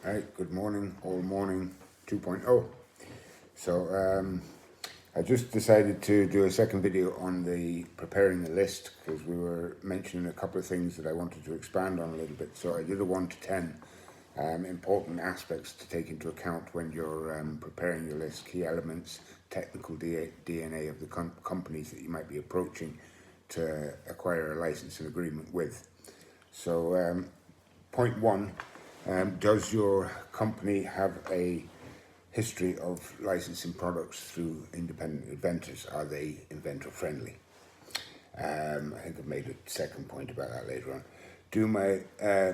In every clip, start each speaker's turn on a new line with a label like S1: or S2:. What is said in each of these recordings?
S1: Hi, good morning, all morning 2.0. So I just decided to do a second video on the preparing the list because we were mentioning a couple of things that I wanted to expand on a little bit. So I did a 1 to 10 important aspects to take into account when you're preparing your list, key elements, technical DNA of the companies that you might be approaching to acquire a license and agreement with. So point one, does your company have a history of licensing products through independent inventors? Are they inventor friendly? I think I've made a second point about that later on.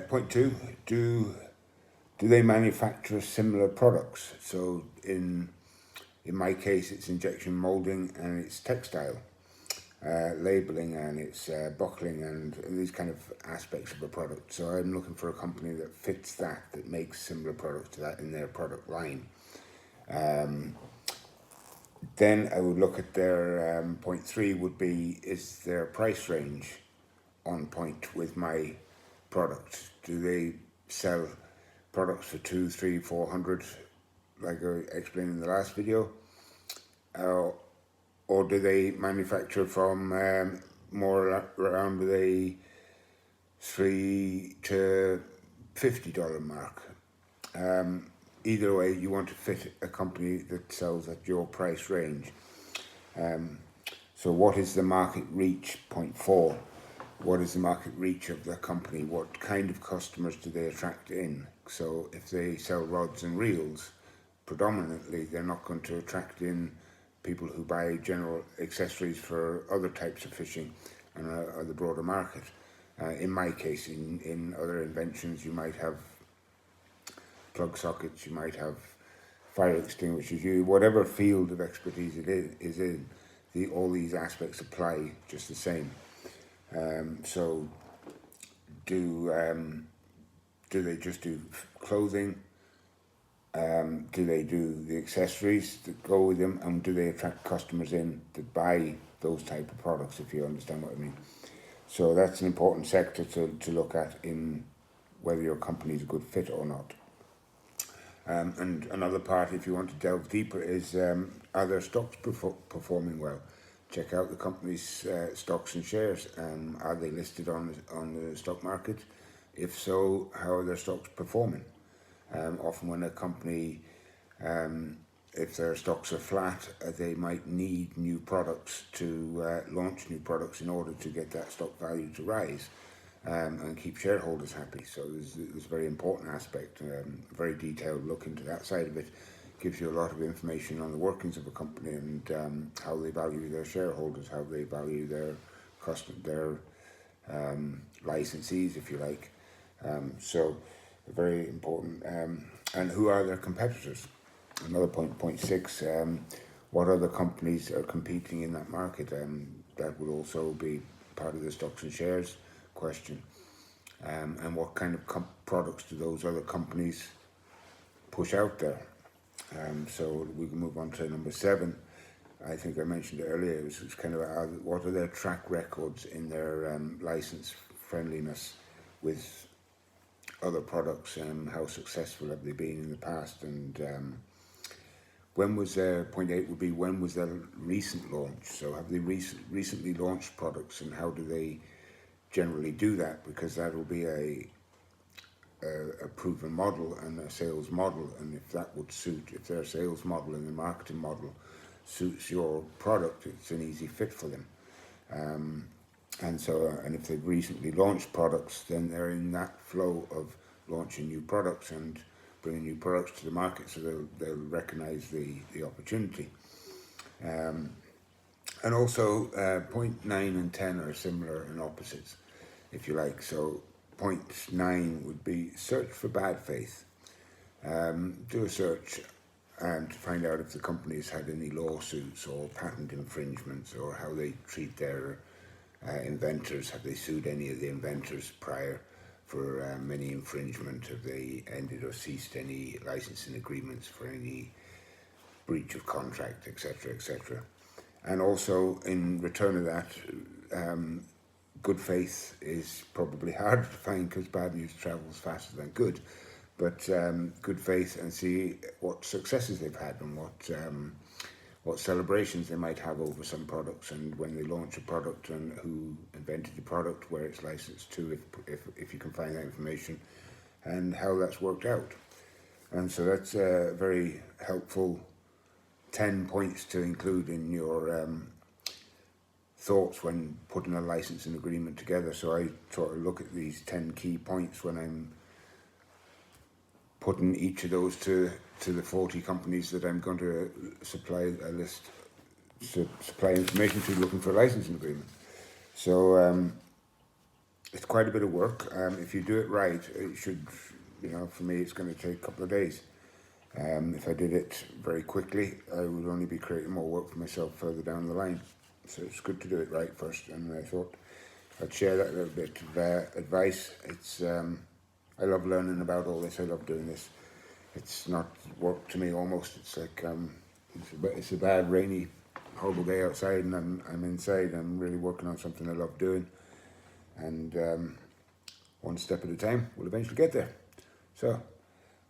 S1: Point two, do they manufacture similar products? So in my case, it's injection molding and it's textile. Labeling and it's buckling and these kind of aspects of a product. So I'm looking for a company that fits that makes similar products to that in their product line. Then I would look at their point three would be, is their price range on point with my product? Do they sell products for 200, 300, 400, like I explained in the last video? Or do they manufacture from more around the $3 to $50 mark? Either way, you want to fit a company that sells at your price range. So what is the market reach? Point four. What is the market reach of the company? What kind of customers do they attract in? So if they sell rods and reels, predominantly they're not going to attract in people who buy general accessories for other types of fishing and the broader market. In my case, in other inventions, you might have plug sockets, you might have fire extinguishers, whatever field of expertise it is in, all these aspects apply just the same. So do they just do clothing? Do they do the accessories that go with them, and do they attract customers in that buy those type of products, if you understand what I mean? So that's an important sector to look at in whether your company is a good fit or not. And another part, if you want to delve deeper, is are their stocks performing well? Check out the company's stocks and shares. Are they listed on the stock market? If so, how are their stocks performing? Often when a company, if their stocks are flat, they might need new products to launch new products in order to get that stock value to rise and keep shareholders happy. So there's a very important aspect, a very detailed look into that side of it. Gives you a lot of information on the workings of a company and how they value their shareholders, how they value their licensees, if you like. So very important. And who are their competitors? Another point six, what other companies are competing in that market? That would also be part of the stocks and shares question. And what kind of products do those other companies push out there? So we can move on to number 7. I think I mentioned it earlier. It's kind of what are their track records in their license friendliness with other products, and how successful have they been in the past? And when was their point 8 would be, when was their recent launch? So have they recently launched products, and how do they generally do that? Because that will be a proven model and a sales model, and if that would suit, if their sales model and the marketing model suits your product, it's an easy fit for them. And if they've recently launched products, then they're in that flow of launching new products and bringing new products to the market, so they'll recognize the opportunity. And also, point 9 and 10 are similar and opposites, if you like. So point 9 would be search for bad faith. Do a search and to find out if the company's had any lawsuits or patent infringements, or how they treat their inventors. Have they sued any of the inventors prior for any infringement? Have they ended or ceased any licensing agreements for any breach of contract, etc., etc.? And also, in return of that, good faith is probably harder to find because bad news travels faster than good. but good faith, and see what successes they've had and what celebrations they might have over some products, and when they launch a product, and who invented the product, where it's licensed to, if you can find that information, and how that's worked out. And so that's a very helpful 10 points to include in your thoughts when putting a licensing agreement together. So I sort of look at these 10 key points when I'm putting each of those to the 40 companies that I'm going to supply information to, looking for a licensing agreement. So it's quite a bit of work. If you do it right, it should, for me, it's going to take a couple of days. If I did it very quickly, I would only be creating more work for myself further down the line. So it's good to do it right first, and I thought I'd share that little bit of advice. It's I love learning about all this. I love doing this. It's not work to me almost. It's like it's a bad, rainy, horrible day outside, and I'm inside. I'm really working on something I love doing, and one step at a time, we'll eventually get there. So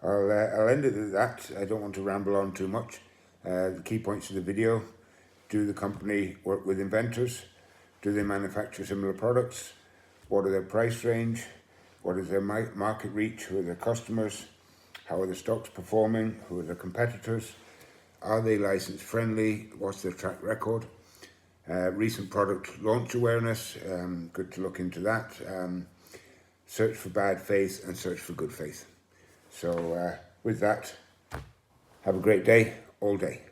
S1: I'll end it at that. I don't want to ramble on too much. The key points of the video: do the company work with inventors? Do they manufacture similar products? What are their price range? What is their market reach? Who are their customers? How are the stocks performing? Who are their competitors? Are they license friendly? What's their track record? Recent product launch awareness, good to look into that. Search for bad faith and search for good faith. So with that, have a great day, all day.